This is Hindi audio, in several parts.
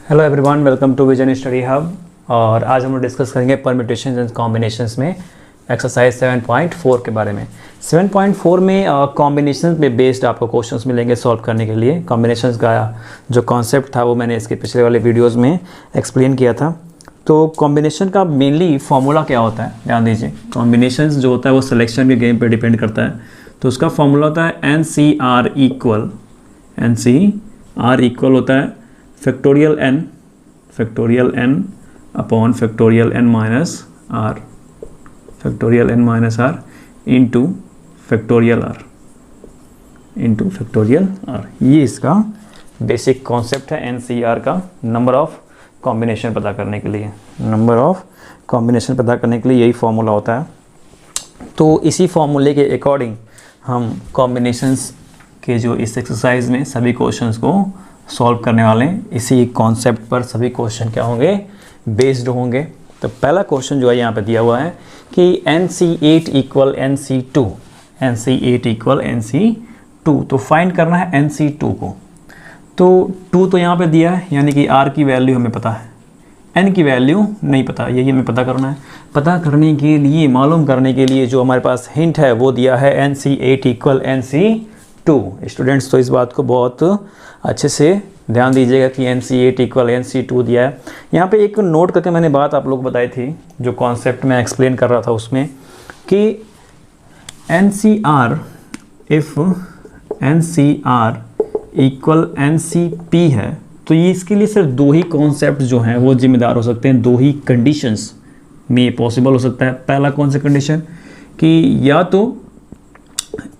Hello everyone, welcome to vision study hub. और आज हम लोग डिस्कस करेंगे परम्यूटेशंस एंड कॉम्बिनेशंस में एक्सरसाइज 7.4 के बारे में। 7.4 में कॉम्बिनेशंस पे बेस्ड आपको क्वेश्चंस मिलेंगे सॉल्व करने के लिए। कॉम्बिनेशंस का जो कॉन्सेप्ट था वो मैंने इसके पिछले वाले वीडियोज़ में एक्सप्लेन किया था। तो कॉम्बिनेशन का मेनली फॉर्मूला क्या होता है, ध्यान दीजिए। कॉम्बिनेशंस जो होता है वो सिलेक्शन के गेम पे डिपेंड करता है। तो उसका फॉर्मूला होता है NCR इक्वल होता है factorial n upon factorial n minus r into factorial r। ये इसका बेसिक कॉन्सेप्ट है NCR का, नंबर ऑफ कॉम्बिनेशन पता करने के लिए। यही फॉर्मूला होता है। तो इसी फॉर्मूले के अकॉर्डिंग हम कॉम्बिनेशंस के जो इस एक्सरसाइज में सभी क्वेश्चंस को सॉल्व करने वाले हैं। इसी कॉन्सेप्ट पर सभी क्वेश्चन क्या होंगे, बेस्ड होंगे। तो पहला क्वेश्चन जो है यहाँ पे दिया हुआ है कि NC8 इक्वल NC2। तो फाइंड करना है NC2 को। तो 2 तो यहाँ पे दिया है, यानी कि R की वैल्यू हमें पता है, N की वैल्यू नहीं पता, यही हमें पता करना है। पता करने के लिए, मालूम करने के लिए जो हमारे पास हिंट है वो दिया है NC8 इक्वल NC2। स्टूडेंट्स तो इस बात को बहुत अच्छे से ध्यान दीजिएगा कि NC8 इक्वल NC2 दिया है। यहाँ पे एक नोट करके मैंने बात आप लोग को बताई थी, जो कॉन्सेप्ट मैं एक्सप्लेन कर रहा था उसमें, कि NCR if NCR equal NCP है तो ये इसके लिए सिर्फ दो ही कॉन्सेप्ट जो हैं वो जिम्मेदार हो सकते हैं, दो ही कंडीशंस में पॉसिबल हो सकता है। पहला कौन सा कंडीशन कि या तो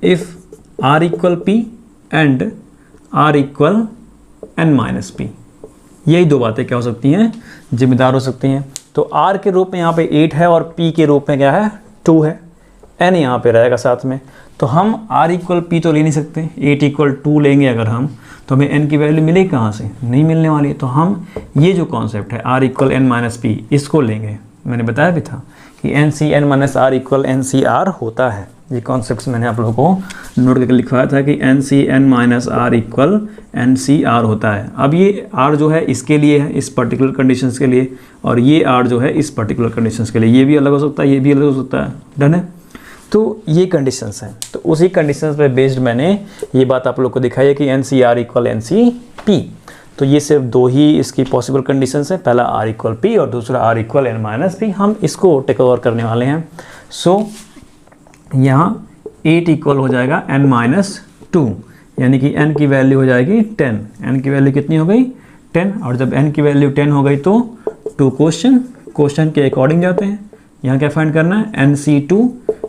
if R equal P and R equal N minus P, यही दो बातें क्या हो सकती हैं, जिम्मेदार हो सकती हैं। तो R के रूप में यहाँ पे 8 है और P के रूप में क्या है, 2 है। N यहाँ पे रहेगा साथ में। तो हम R इक्वल P तो ले नहीं सकते, 8 इक्वल 2 लेंगे अगर हम, तो हमें N की वैल्यू मिलेगी कहाँ से, नहीं मिलने वाली है। तो हम ये जो कॉन्सेप्ट है R equal N minus P, इसको लेंगे। मैंने बताया भी था कि NCN minus R equal NCR होता है। ये कॉन्सेप्ट मैंने आप लोगों को नोट करके लिखवाया था कि NCN minus R equal NCR होता है। अब ये R जो है इसके लिए है, इस पर्टिकुलर कंडीशंस के लिए, और ये R जो है इस पर्टिकुलर कंडीशंस के लिए। ये भी अलग हो सकता है, ये भी अलग हो सकता है। डन है। तो ये कंडीशंस हैं। तो उसी कंडीशंस पे बेस्ड मैंने ये बात आप लोग को दिखाई है कि NCR इक्वल NCP। तो ये सिर्फ दो ही इसकी पॉसिबल कंडीशंस हैं, पहला R इक्वल P और दूसरा R equal N minus P। हम इसको टेक ओवर करने वाले हैं। सो यहाँ 8 इक्वल हो जाएगा N माइनस 2, यानी कि N की वैल्यू हो जाएगी 10। N की वैल्यू कितनी हो गई, 10। और जब N की वैल्यू 10 हो गई तो टू क्वेश्चन के अकॉर्डिंग जाते हैं। यहाँ क्या फाइंड करना है, NC2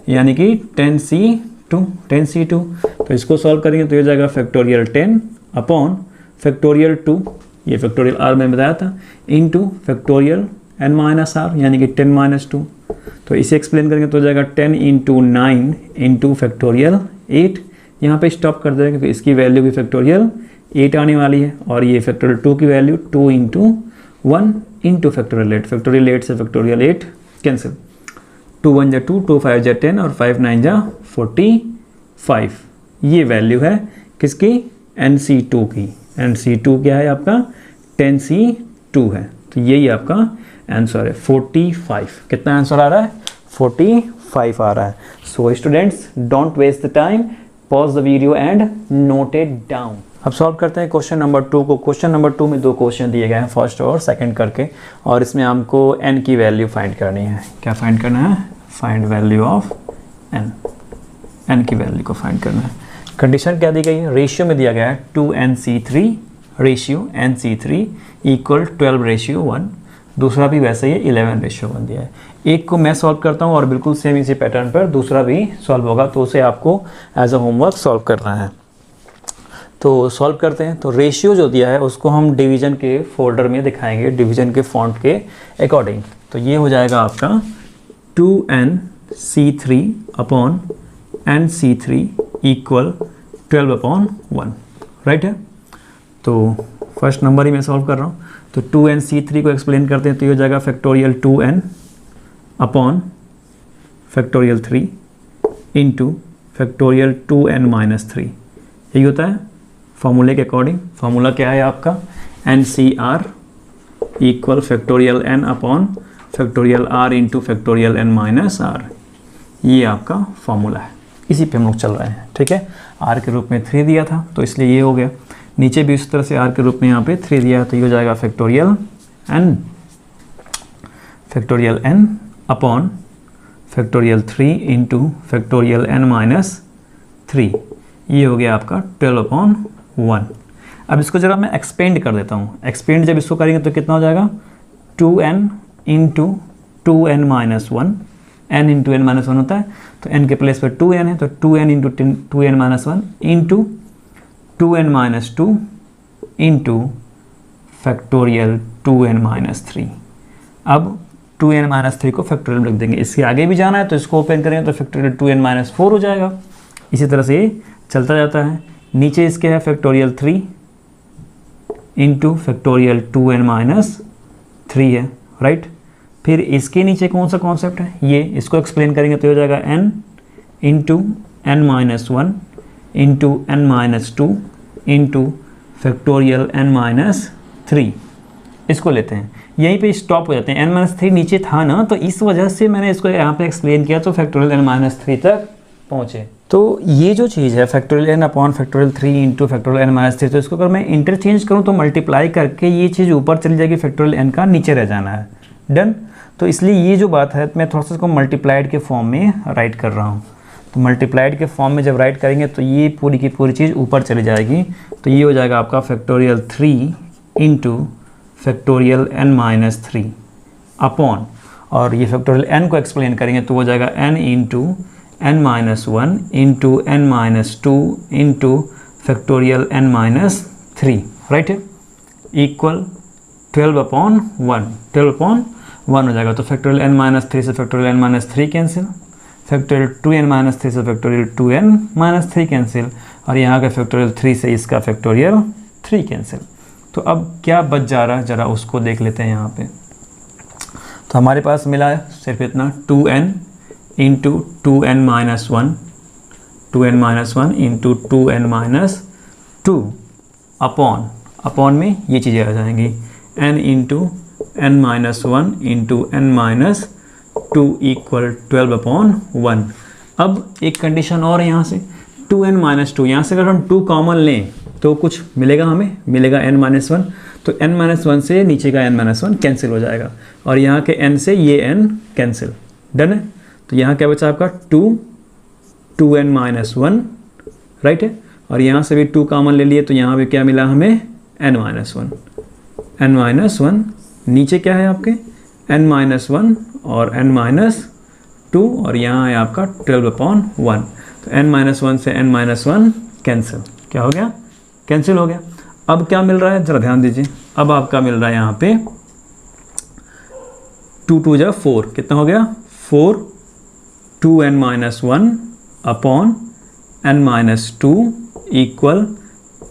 यानी कि 10C2। तो इसको सॉल्व करेंगे तो ये जाएगा फैक्टोरियल 10 अपॉन फैक्टोरियल 2, ये फैक्टोरियल R मैंने बताया था, into factorial N minus R यानी कि 10 माइनस 2। तो इसे एक्सप्लेन करेंगे तो जाएगा 10 इंटू 9 इंटू फैक्टोरियल 8। यहाँ पे स्टॉप कर देंगे, फिर इसकी वैल्यू भी फैक्टोरियल 8 आने वाली है, और ये फैक्टोरियल 2 की value 2 into 1 into factorial 8। Factorial 8 से फैक्टोरियल 8 कैंसिल, 2 1 जा 2, 2 5 जा 10 और 5 9 जा 45। ये वैल्यू है किसकी, NC2 की। NC2 क्या है आपका, 10C2 है। तो यही आपका आंसर है 45। कितना आंसर आ रहा है, 45 आ रहा है। So students, don't waste the time, pause the video and note it down. अब सॉल्व करते हैं क्वेश्चन नंबर 2 को। क्वेश्चन नंबर 2 में दो क्वेश्चन दिए गए हैं, फर्स्ट और सेकंड करके, और इसमें हमको N की वैल्यू फाइंड करनी है। क्या फाइंड करना है, फाइंड वैल्यू ऑफ N की वैल्यू को फाइंड करना है। कंडीशन क्या दी गई है, रेशियो में दिया गया है 2NC3 रेशियो NC3 इक्वल 12:1। दूसरा भी वैसे ही 11:1 दिया है। एक को मैं सॉल्व करता हूँ और बिल्कुल सेम इसी पैटर्न पर दूसरा भी सॉल्व होगा, तो उसे आपको एज अ होमवर्क सॉल्व करना है। तो सॉल्व करते हैं। तो रेशियो जो दिया है उसको हम डिवीजन के फोल्डर में दिखाएंगे, डिवीजन के फॉन्ट के अकॉर्डिंग। तो ये हो जाएगा आपका 2NC3 upon NC3 equal 12/1, right है। तो फर्स्ट नंबर ही मैं सॉल्व कर रहा हूँ। तो 2NC3 को एक्सप्लेन करते हैं तो ये हो जाएगा factorial 2N upon factorial 3 into factorial 2N minus 3। यही होता है फॉर्मूले के अकॉर्डिंग। फार्मूला क्या है आपका, NCR equal factorial n upon factorial r into factorial n minus r। ये आपका फॉर्मूला है, इसी पे हम लोग चल रहे हैं। ठीक है, r के रूप में 3 दिया था तो इसलिए ये हो गया। नीचे भी उस तरह से r के रूप में यहाँ पे 3 दिया है तो ये हो जाएगा factorial n upon factorial 3 into factorial n minus 3। ये हो गया आपका 12/1। अब इसको जरा मैं एक्सपेंड कर देता हूँ। एक्सपेंड जब इसको करेंगे तो कितना हो जाएगा 2n into 2n minus 1। n into n minus 1 होता है तो n के प्लेस पर 2n है तो 2n into 2n minus 1 into 2n minus 2 into factorial 2n minus 3। अब 2n माइनस 3 को फैक्टोरियल में रख देंगे। इसके आगे भी जाना है तो इसको ओपन करेंगे तो फैक्टोरियल 2n माइनस 4 हो जाएगा। इसी तरह से ये चलता जाता है। नीचे इसके है factorial 3 into factorial 2n minus 3 है, राइट। फिर इसके नीचे कौन सा कॉन्सेप्ट है, ये इसको एक्सप्लेन करेंगे तो हो जाएगा n into n minus 1 into n minus 2 into factorial n minus 3। इसको लेते हैं, यहीं पे स्टॉप हो जाते हैं। n माइनस 3 नीचे था ना तो इस वजह से मैंने इसको यहाँ पे एक्सप्लेन किया तो फैक्टोरियल n माइनस 3 तक पहुँचे। तो ये जो चीज़ है factorial n upon factorial 3 into factorial n minus 3, तो इसको अगर मैं इंटरचेंज करूँ तो मल्टीप्लाई करके ये चीज़ ऊपर चली जाएगी, फैक्टोरियल n का नीचे रह जाना है। डन। तो इसलिए ये जो बात है मैं थोड़ा सा इसको मल्टीप्लाइड के फॉर्म में राइट कर रहा हूँ। तो मल्टीप्लाइड के फॉर्म में जब राइट करेंगे तो ये पूरी की पूरी चीज़ ऊपर चली जाएगी। तो ये हो जाएगा आपका factorial 3 into factorial n minus 3 upon, और ये फैक्टोरियल n को एक्सप्लेन करेंगे तो हो जाएगा n into n minus 1 into n minus 2 into factorial n minus 3, right है, इक्वल 12/1। 12/1 हो जाएगा। तो फैक्टोरियल n माइनस 3 से factorial n minus 3 cancel, factorial 2n minus 3 से फैक्टोरियल 2n माइनस 3 कैंसिल, और यहाँ का फैक्टोरियल 3 से इसका फैक्टोरियल 3 कैंसिल। तो अब क्या बच जा रहा है ज़रा उसको देख लेते हैं यहाँ पे। तो हमारे पास मिला है सिर्फ इतना 2n into 2n minus 1, 2n minus 1 into 2n minus 2 upon में ये चीज़ें आ जाएंगी n into n minus 1 into n minus 2 equal 12/1। अब एक कंडीशन और है यहाँ से 2n माइनस 2, यहाँ से अगर हम 2 कॉमन लें तो कुछ मिलेगा, हमें मिलेगा n माइनस 1। तो n माइनस 1 से नीचे का n माइनस 1 कैंसिल हो जाएगा और यहाँ के n से ये n कैंसिल। डन है। तो यहाँ क्या बचा आपका 2n माइनस 1, राइट है, और यहाँ से भी 2 कॉमन ले लिए तो यहाँ पे क्या मिला हमें n माइनस 1। n माइनस 1 नीचे क्या है आपके n माइनस 1 और n माइनस 2, और यहाँ है आपका 12/1। तो n माइनस 1 से n माइनस 1 कैंसिल, क्या हो गया, कैंसिल हो गया। अब क्या मिल रहा है ज़रा ध्यान दीजिए। अब आपका मिल रहा है यहाँ पे 2 2 जा 4, कितना हो गया 4, 2n minus 1 upon n minus 2 equal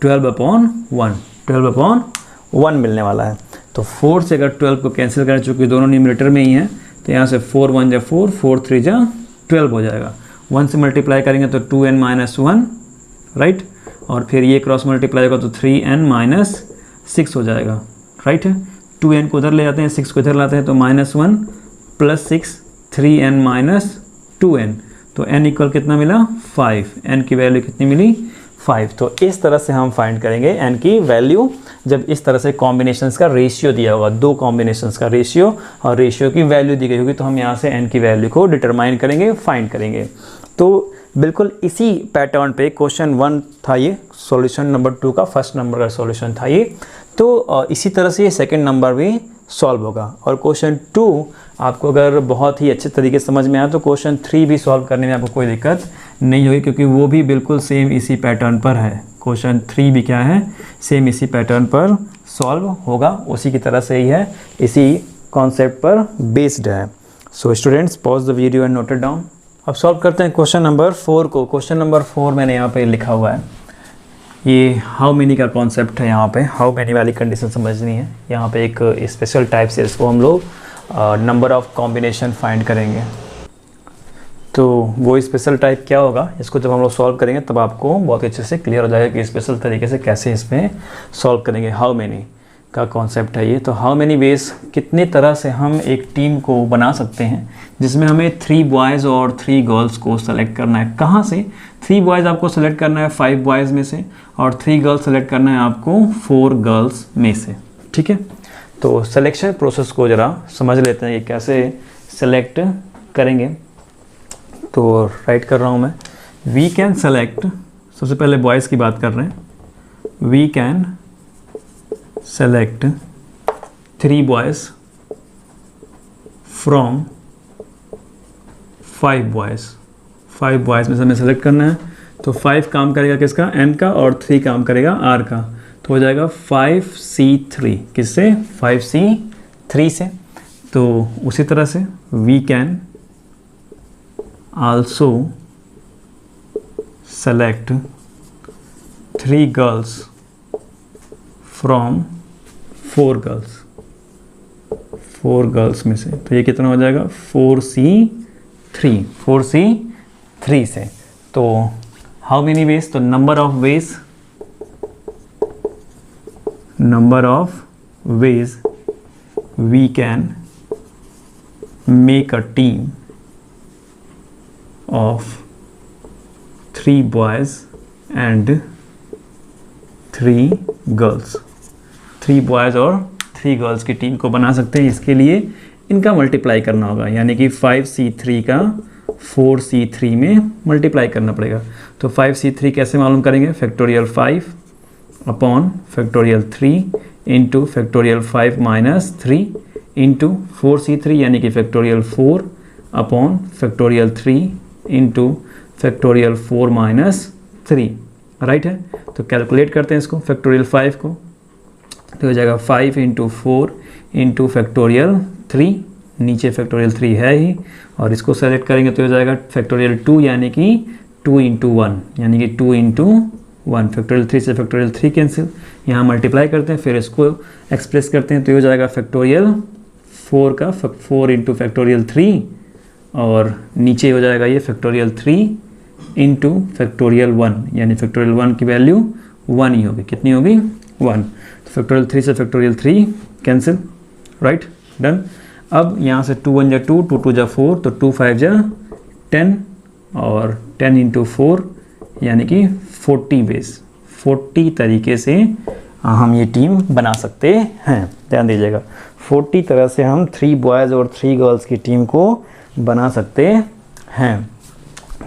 12/1। 12/1 मिलने वाला है। तो 4 से अगर 12 को कैंसिल करें, चूँकि दोनों न्यूमरेटर में ही हैं, तो यहाँ से 4 1 जा 4, 4 3 जा 12 हो जाएगा। 1 से मल्टीप्लाई करेंगे तो 2n माइनस 1, राइट, और फिर ये क्रॉस मल्टीप्लाई होगा तो 3n माइनस 6 हो जाएगा, राइट है। 2n को उधर ले जाते हैं, 6 को इधर लाते हैं तो -1 प्लस 6 3n माइनस 2n, तो n इक्वल कितना मिला 5। n की वैल्यू कितनी मिली 5। तो इस तरह से हम फाइंड करेंगे n की वैल्यू जब इस तरह से कॉम्बिनेशंस का रेशियो दिया होगा, 2 कॉम्बिनेशंस का रेशियो और रेशियो की वैल्यू दी गई होगी, तो हम यहाँ से n की वैल्यू को डिटरमाइन करेंगे, फाइंड करेंगे। तो बिल्कुल इसी पैटर्न पे क्वेश्चन 1 था, ये सॉल्यूशन नंबर 2 का फर्स्ट नंबर का सॉल्यूशन था ये। तो इसी तरह से ये सेकंड नंबर भी सॉल्व होगा। और क्वेश्चन 2 आपको अगर बहुत ही अच्छे तरीके से समझ में आया तो क्वेश्चन 3 भी सॉल्व करने में आपको कोई दिक्कत नहीं होगी, क्योंकि वो भी बिल्कुल सेम इसी पैटर्न पर है। क्वेश्चन 3 भी क्या है, सेम इसी पैटर्न पर सॉल्व होगा, उसी की तरह से ही है, इसी कॉन्सेप्ट पर बेस्ड है। So students pause the video and note it down. अब सॉल्व करते हैं क्वेश्चन नंबर 4 को। क्वेश्चन नंबर 4 मैंने यहाँ पे लिखा हुआ है, ये हाउ मेनी का कॉन्सेप्ट है। यहाँ पे हाउ मेनी वाली कंडीशन समझनी है। यहाँ पे एक स्पेशल टाइप से इसको हम लोग नंबर ऑफ कॉम्बिनेशन फाइंड करेंगे। तो वो स्पेशल टाइप क्या होगा, इसको जब हम लोग सॉल्व करेंगे तब आपको बहुत अच्छे से क्लियर हो जाएगा कि स्पेशल तरीके से कैसे इसमें सॉल्व करेंगे हाउ मेनी। का कॉन्सेप्ट है ये। तो हाउ मेनी वेज, कितने तरह से हम एक टीम को बना सकते हैं जिसमें हमें 3 बॉयज़ और 3 गर्ल्स को सेलेक्ट करना है। कहाँ से? 3 बॉयज़ आपको सेलेक्ट करना है 5 बॉयज़ में से, और 3 गर्ल्स सेलेक्ट करना है आपको 4 गर्ल्स में से। ठीक है, तो सिलेक्शन प्रोसेस को ज़रा समझ लेते हैं कि कैसे सेलेक्ट करेंगे। तो राइट कर रहा हूँ मैं, वी कैन सेलेक्ट, सबसे पहले बॉयज़ की बात कर रहे हैं, we can select 3 boys from 5 boys. 5 boys में से हमें सेलेक्ट करना है, तो 5 काम करेगा किसका? n का, और 3 काम करेगा r का, तो हो जाएगा 5c3। किससे? 5c3 से। तो उसी तरह से we can also select 3 girls from 4 girls, 4 girls में से। तो ये कितना हो जाएगा? 4c3, 4c3 से। तो हाउ मेनी वेज? तो number of veg, number of ways we can make a team of 3 boys and 3 girls। 3 boys और 3 गर्ल्स की टीम को बना सकते हैं। इसके लिए इनका मल्टीप्लाई करना होगा, यानी कि 5c3 का 4c3 में मल्टीप्लाई करना पड़ेगा। तो 5c3 कैसे मालूम करेंगे? Factorial 5 upon factorial 3 into factorial 5 minus 3 into 4c3, यानी कि factorial 4 upon factorial 3 into factorial 4 minus 3। Right है, तो कैलकुलेट करते हैं इसको, फैक्टोरियल 5 को, तो हो जाएगा 5 इंटू 4 इंटू फैक्टोरियल 3, नीचे फैक्टोरियल 3 है ही, और इसको सेलेक्ट करेंगे तो हो जाएगा फैक्टोरियल 2, यानी कि 2 इंटू 1, यानी कि 2 इंटू 1। फैक्टोरियल 3 से फैक्टोरियल 3 कैंसिल, यहाँ मल्टीप्लाई करते हैं, फिर इसको एक्सप्रेस करते हैं, तो ये हो जाएगा फैक्टोरियल 4 का 4 इंटू फैक्टोरियल 3, और नीचे हो जाएगा ये फैक्टोरियल 3 इंटू फैक्टोरियल 1, यानी फैक्टोरियल 1 की वैल्यू 1 ही होगी। कितनी होगी? 1। तो फैक्टोरियल 3 से फैक्टोरियल 3 कैंसिल। Right, done. अब यहाँ से 2 1 जा 2, 2 2 जा 4, तो 2 5 जा 10, और 10 इंटू 4 यानी कि 40 बेस, 40 तरीके से हम ये टीम बना सकते हैं। ध्यान दीजिएगा, 40 तरह से हम 3 बॉयज़ और 3 गर्ल्स की टीम को बना सकते हैं।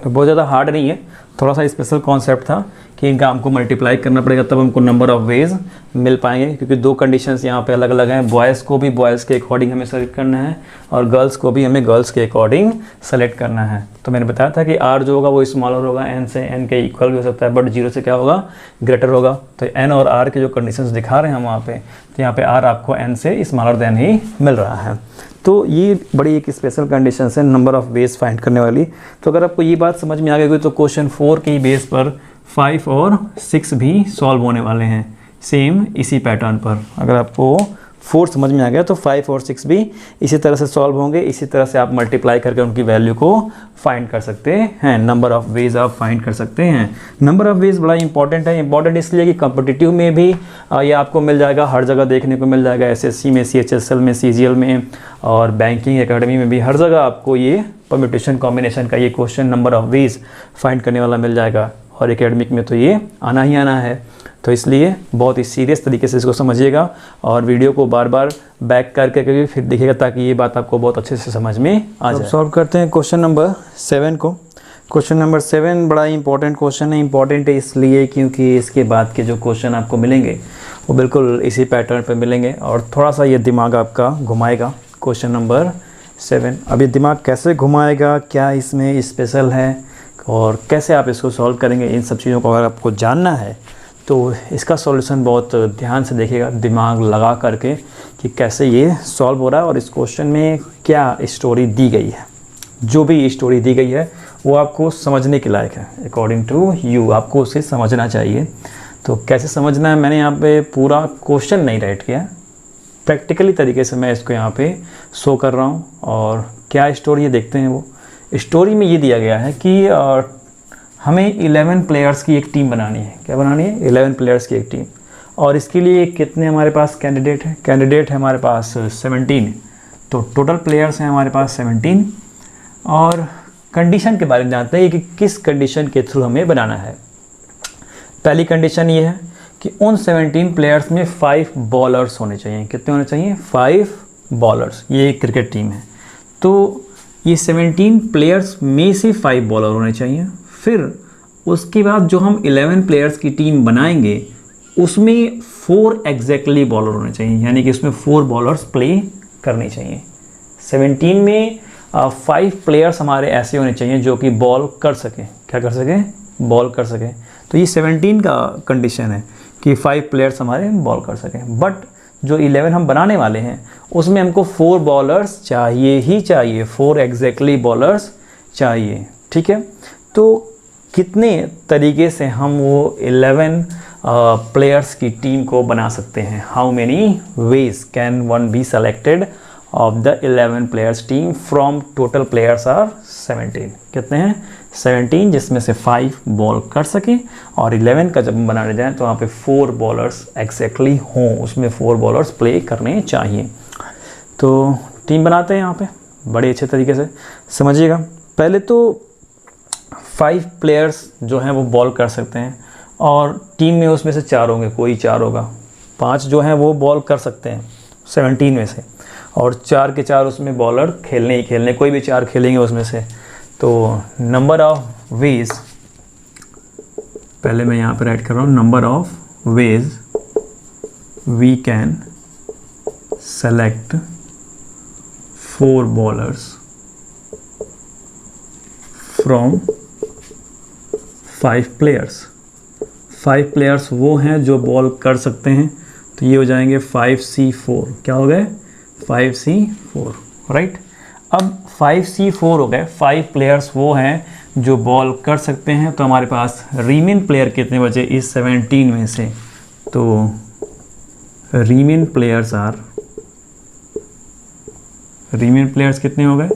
तो बहुत ज़्यादा हार्ड नहीं है, थोड़ा सा स्पेशल कॉन्सेप्ट था कि इनका हमको मल्टीप्लाई करना पड़ेगा, तब हमको नंबर ऑफ वेज मिल पाएंगे, क्योंकि 2 कंडीशंस यहाँ पे अलग अलग हैं। बॉयज़ को भी बॉयज़ के अकॉर्डिंग हमें सेलेक्ट करना है, और गर्ल्स को भी हमें गर्ल्स के अकॉर्डिंग सेलेक्ट करना है। तो मैंने बताया था कि आर जो होगा वो स्मॉलर होगा, एन से, एन के इक्वल भी हो सकता है, बट 0 से क्या होगा? ग्रेटर होगा। तो एन और आर के जो कंडीशंस दिखा रहे हैं हम वहाँ पे, तो यहाँ पे आर आपको एन से स्मॉलर देन ही मिल रहा है। तो ये बड़ी एक स्पेशल कंडीशन है नंबर ऑफ वेज फाइंड करने वाली। तो अगर आपको ये बात समझ में आ गई तो क्वेश्चन 4 के बेस पर 5 और 6 भी सॉल्व होने वाले हैं, सेम इसी पैटर्न पर। अगर आपको 4 समझ में आ गया तो 5 और 6 भी इसी तरह से सॉल्व होंगे। इसी तरह से आप मल्टीप्लाई करके उनकी वैल्यू को फाइंड कर सकते हैं, नंबर ऑफ वेज आप फाइंड कर सकते हैं। नंबर ऑफ वेज बड़ा इंपॉर्टेंट है। इंपॉर्टेंट इसलिए कि कॉम्पिटिटिव में भी ये आपको मिल जाएगा, हर जगह देखने को मिल जाएगा, एसएससी में, सीएचएसएल में, सीजीएल में, और बैंकिंग एकेडमी में भी, हर जगह आपको ये परम्यूटेशन कॉम्बिनेशन का ये question number of veg find करने वाला मिल जाएगा, और एकेडमिक में तो ये आना ही आना है। तो इसलिए बहुत ही सीरियस तरीके से इसको समझिएगा, और वीडियो को बार बार बैक करके फिर देखिएगा, ताकि ये बात आपको बहुत अच्छे से समझ में आ जाए। सॉल्व करते हैं क्वेश्चन नंबर 7 को। क्वेश्चन नंबर 7 बड़ा इंपॉर्टेंट क्वेश्चन है। इंपॉर्टेंट है इसलिए क्योंकि इसके बाद के जो क्वेश्चन आपको मिलेंगे वो बिल्कुल इसी पैटर्न पर मिलेंगे, और थोड़ा सा ये दिमाग आपका घुमाएगा। क्वेश्चन नंबर 7, अभी दिमाग कैसे घुमाएगा, क्या इसमें स्पेशल है, और कैसे आप इसको सॉल्व करेंगे, इन सब चीज़ों को अगर आपको जानना है तो इसका सॉल्यूशन बहुत ध्यान से देखिएगा, दिमाग लगा करके, कि कैसे ये सॉल्व हो रहा है और इस क्वेश्चन में क्या स्टोरी दी गई है। जो भी स्टोरी दी गई है वो आपको समझने के लायक है, अकॉर्डिंग टू यू, आपको उसे समझना चाहिए। तो कैसे समझना है, मैंने यहाँ पे पूरा क्वेश्चन नहीं राइट किया, प्रैक्टिकली तरीके से मैं इसको यहाँ पे शो कर रहा हूँ। और क्या स्टोरी है देखते हैं। वो स्टोरी में ये दिया गया है कि हमें 11 प्लेयर्स की एक टीम बनानी है। क्या बनानी है? 11 प्लेयर्स की एक टीम। और इसके लिए कितने हमारे पास कैंडिडेट हैं? कैंडिडेट है हमारे पास 17। तो टोटल प्लेयर्स हैं हमारे पास 17। और कंडीशन के बारे में जानते हैं कि किस कंडीशन के थ्रू हमें बनाना है। पहली कंडीशन ये है कि उन 17 प्लेयर्स में 5 बॉलर्स होने चाहिए। कितने होने चाहिए? 5 बॉलर्स। ये एक क्रिकेट टीम है, तो ये 17 प्लेयर्स में से 5 बॉलर होने चाहिए। फिर उसके बाद जो हम 11 प्लेयर्स की टीम बनाएंगे उसमें 4 एग्जैक्टली बॉलर होने चाहिए, यानी कि उसमें 4 बॉलर्स प्ले करने चाहिए। 17 में 5 प्लेयर्स हमारे ऐसे होने चाहिए जो कि बॉल कर सकें। क्या कर सकें? बॉल कर सकें। तो ये 17 का कंडीशन है कि 5 प्लेयर्स हमारे बॉल कर सकें। बट जो 11 हम बनाने वाले हैं उसमें हमको 4 बॉलर्स चाहिए ही चाहिए, 4 एग्जैक्टली बॉलर्स चाहिए। ठीक है, तो कितने तरीके से हम वो 11 प्लेयर्स की टीम को बना सकते हैं? How many ways can one be selected of the 11 players team from total players are 17। कितने हैं? 17, जिसमें से 5 बॉल कर सकें। और 11 का जब हम बनाने जाएं तो वहाँ पे 4 बॉलर्स एग्जैक्टली हों, उसमें 4 बॉलर्स प्ले करने चाहिए। तो टीम बनाते हैं यहाँ पे बड़े अच्छे तरीके से समझिएगा। पहले तो 5 प्लेयर्स जो हैं वो बॉल कर सकते हैं और टीम में उसमें से 4 होंगे, कोई 4 होगा। 5 जो हैं वो बॉल कर सकते हैं 17 में से, और 4 के 4 उसमें बॉलर खेलने ही खेलने, कोई भी 4 खेलेंगे उसमें से। तो नंबर ऑफ वेज, पहले मैं यहाँ पे राइट कर रहा हूँ, number of ways we can select 4 bowlers from 5 players. 5 players वो हैं जो बॉल कर सकते हैं, तो ये हो जाएंगे 5C4। क्या हो गए? 5C4, right. अब 5C4 हो गए, 5 प्लेयर्स वो हैं जो बॉल कर सकते हैं। तो हमारे पास रीमेन प्लेयर कितने बचे इस 17 में से? तो रीमेन प्लेयर्स कितने हो गए?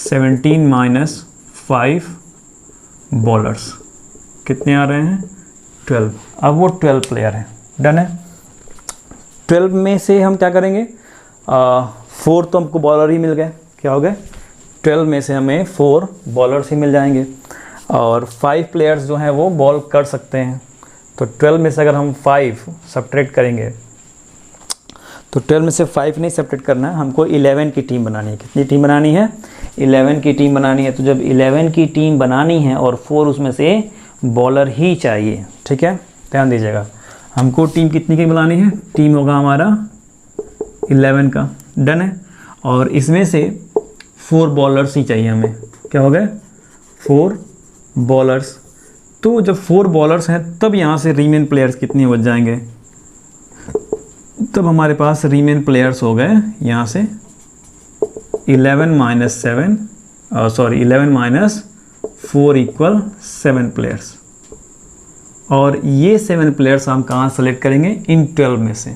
17 माइनस 5 बॉलर्स कितने आ रहे हैं? 12। अब वो 12 प्लेयर हैं। डन है। 12 में से हम क्या करेंगे? 4 तो हमको बॉलर ही मिल गए। क्या हो गए? 12 में से हमें 4 बॉलर्स ही मिल जाएंगे, और 5 प्लेयर्स जो हैं वो बॉल कर सकते हैं। तो 12 में से अगर हम 5 सब्ट्रैक्ट करेंगे, तो 12 में से 5 नहीं सब्ट्रैक्ट करना है, हमको 11 की टीम बनानी है। कितनी टीम बनानी है? 11 की टीम बनानी है। तो जब 11 की टीम बनानी है और 4 उसमें से बॉलर ही चाहिए, ठीक है, ध्यान दीजिएगा। हमको टीम कितनी की बनानी है? टीम होगा हमारा 11 का। डन है। और इसमें से 4 बॉलर्स ही चाहिए हमें। क्या हो गए? 4 बॉलर्स। तो जब 4 बॉलर्स हैं तब यहाँ से रीमेन प्लेयर्स कितने बच जाएंगे? तब हमारे पास रीमेन प्लेयर्स हो गए यहाँ से 11 माइनस 4 इक्वल 7 प्लेयर्स। और ये 7 प्लेयर्स हम कहाँ सेलेक्ट करेंगे? इन 12 में से,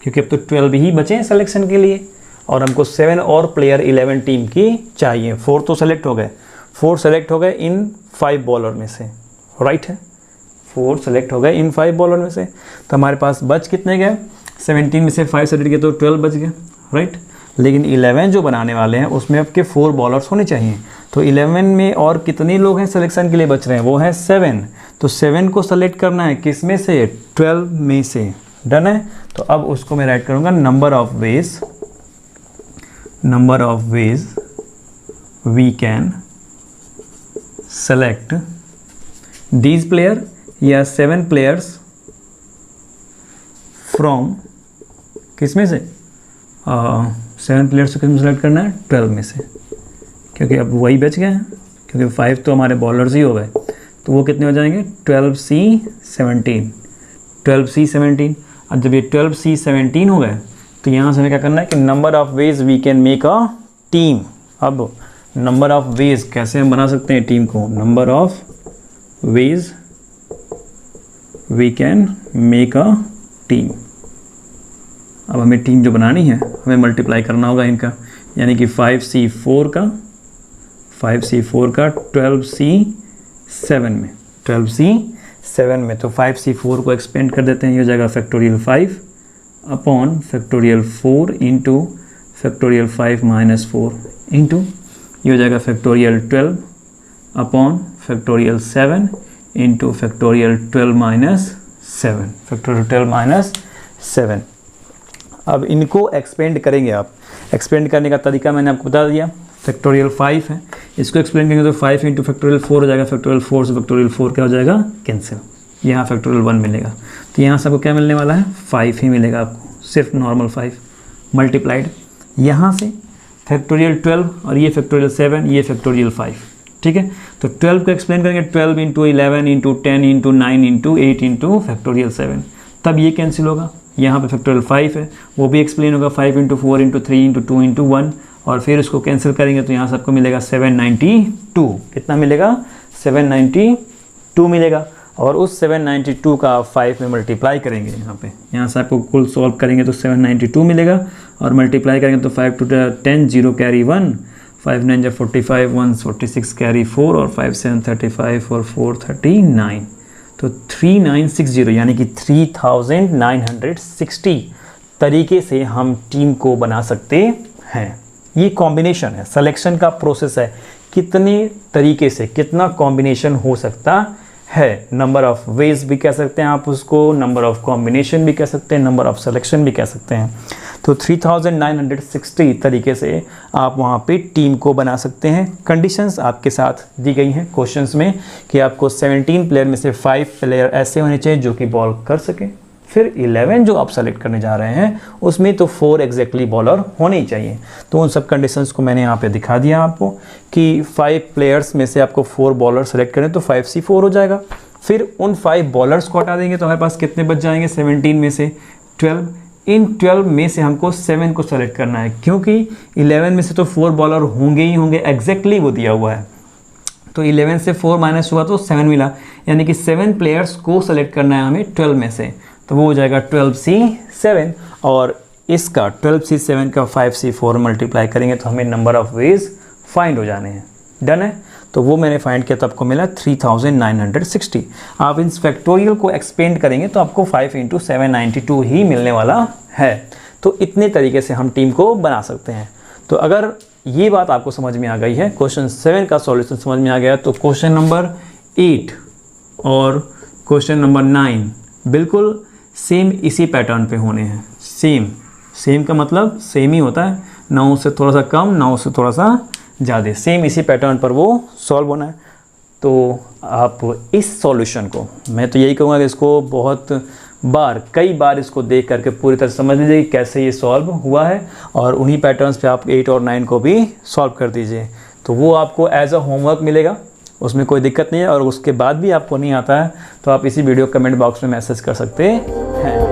क्योंकि अब तो 12 ही बचे हैं सिलेक्शन के लिए, और हमको 7 और प्लेयर 11 टीम की चाहिए। 4 तो सेलेक्ट हो गए, 4 सेलेक्ट हो गए इन 5 बॉलर में से, राइट है। 4 सेलेक्ट हो गए इन 5 बॉलर में से। तो हमारे पास बच कितने गए? 17 में से 5 सेलेक्ट किए तो 12 बच गए, राइट। लेकिन 11 जो बनाने वाले हैं उसमें आपके 4 बॉलर्स होने चाहिए। तो 11 में और कितने लोग हैं सिलेक्शन के लिए बच रहे हैं? वो हैं 7। तो 7 को सेलेक्ट करना है किस में से? 12 में से। डन है। तो अब उसको मैं राइट करूँगा number of ways we can select these player या 7 प्लेयर्स फ्रॉम किस में से? 7 प्लेयर्स को किस में सेलेक्ट करना है? 12 में से, क्योंकि अब वही बच गए हैं, क्योंकि 5 तो हमारे बॉलर्स ही हो गए। तो वो कितने हो जाएंगे? 12C17। अब जब ये 12C17 हो गए तो यहाँ से हमें क्या करना है कि number of ways we can make a team. अब नंबर ऑफ वेज कैसे हम बना सकते हैं टीम को? Number of ways we can make a team. अब हमें टीम जो बनानी है हमें मल्टीप्लाई करना होगा इनका, यानी कि 5C4 का 12C7 में, 12C 7 में, तो 5c4 को एक्सपेंड कर देते हैं, ये हो जाएगा factorial 5 upon factorial 4 into factorial 5 minus 4 into ये हो जाएगा factorial 12 upon factorial 7 into factorial 12 minus 7, factorial 12 minus 7। अब इनको एक्सपेंड करेंगे आप, एक्सपेंड करने का तरीका मैंने आपको बता दिया। फैक्टोरियल 5 है, इसको एक्सप्लेन करेंगे तो 5 इंटू फैक्टोरियल 4 हो जाएगा, फैक्टोरियल 4 से फैक्टोरियल 4 क्या हो जाएगा, कैंसिल, यहाँ फैक्टोरियल 1 मिलेगा, तो यहाँ से आपको क्या मिलने वाला है, 5 ही मिलेगा आपको, सिर्फ नॉर्मल 5 मल्टीप्लाइड यहाँ से फैक्टोरियल 12 और ये फैक्टोरियल 7, ये फैक्टोरियल 5, ठीक है। तो 12 को एक्सप्लेन करेंगे 12 into 11 into 10 into 9 into 8 into factorial 7, तब ये कैंसिल होगा। यहाँ पे फैक्टोरियल 5 है, वो भी एक्सप्लेन होगा 5 इंटू 4 इंटू 3 इंटू 2 इंटू 1, और फिर उसको कैंसिल करेंगे तो यहाँ से आपको मिलेगा 792, कितना मिलेगा, 792 मिलेगा। और उस 792 का आप 5 में मल्टीप्लाई करेंगे, यहाँ से आपको कुल सॉल्व करेंगे तो 792 मिलेगा, और मल्टीप्लाई करेंगे तो 5 टू 10 0 कैरी 1, 5 9 45 1 46 कैरी 4 और 5 7 35 और 4 39, तो 3960 यानी कि 3960 तरीके से हम टीम को बना सकते हैं। ये कॉम्बिनेशन है, सिलेक्शन का प्रोसेस है, कितने तरीके से कितना कॉम्बिनेशन हो सकता है, नंबर ऑफ वेज भी कह सकते हैं आप उसको, नंबर ऑफ कॉम्बिनेशन भी कह सकते हैं, नंबर ऑफ सिलेक्शन भी कह सकते हैं। तो 3960 तरीके से आप वहाँ पे टीम को बना सकते हैं। कंडीशंस आपके साथ दी गई हैं क्वेश्चंस में कि आपको 17 प्लेयर में से 5 प्लेयर ऐसे होने चाहिए जो कि बॉल कर सके, फिर 11 जो आप सेलेक्ट करने जा रहे हैं उसमें तो 4 एग्जैक्टली बॉलर होने ही चाहिए। तो उन सब कंडीशंस को मैंने यहाँ पे दिखा दिया आपको कि 5 प्लेयर्स में से आपको 4 बॉलर सेलेक्ट करें तो 5c4 हो जाएगा। फिर उन 5 बॉलर्स को हटा देंगे तो हमारे पास कितने बच जाएंगे, 17 में से 12। इन 12 में से हमको 7 को सेलेक्ट करना है, क्योंकि 11 में से तो 4 बॉलर होंगे ही होंगे, एग्जैक्टली वो दिया हुआ है। तो 11 से 4 माइनस हुआ तो 7 मिला, यानी कि 7 प्लेयर्स को सेलेक्ट करना है हमें 12 में से, तो वो हो जाएगा 12c7। और इसका 12c7 का 5c4 मल्टीप्लाई करेंगे तो हमें नंबर ऑफ वेज फाइंड हो जाने हैं। डन है, तो वो मैंने फाइंड किया तो आपको मिला 3960। आप इन फैक्टोरियल को एक्सपेंड करेंगे तो आपको 5 इंटू 792 ही मिलने वाला है। तो इतने तरीके से हम टीम को बना सकते हैं। तो अगर ये बात आपको समझ में आ गई है, क्वेश्चन 7 का सॉल्यूशन समझ में आ गया, तो क्वेश्चन नंबर 8 और क्वेश्चन नंबर 9 बिल्कुल सेम इसी पैटर्न पे होने हैं। सेम का मतलब सेम ही होता है, 9 से थोड़ा सा कम, 9 से थोड़ा सा ज़्यादा, सेम इसी पैटर्न पर वो सॉल्व होना है। तो आप इस सॉल्यूशन को, मैं तो यही कहूँगा कि इसको बहुत बार, कई बार इसको देख करके पूरी तरह समझ लीजिए कि कैसे ये सॉल्व हुआ है, और उन्हीं पैटर्न्स पे आप 8 और 9 को भी सॉल्व कर दीजिए। तो वो आपको एज अ होमवर्क मिलेगा, उसमें कोई दिक्कत नहीं है। और उसके बाद भी आपको नहीं आता है तो आप इसी वीडियो कमेंट बॉक्स में मैसेज कर सकते हैं।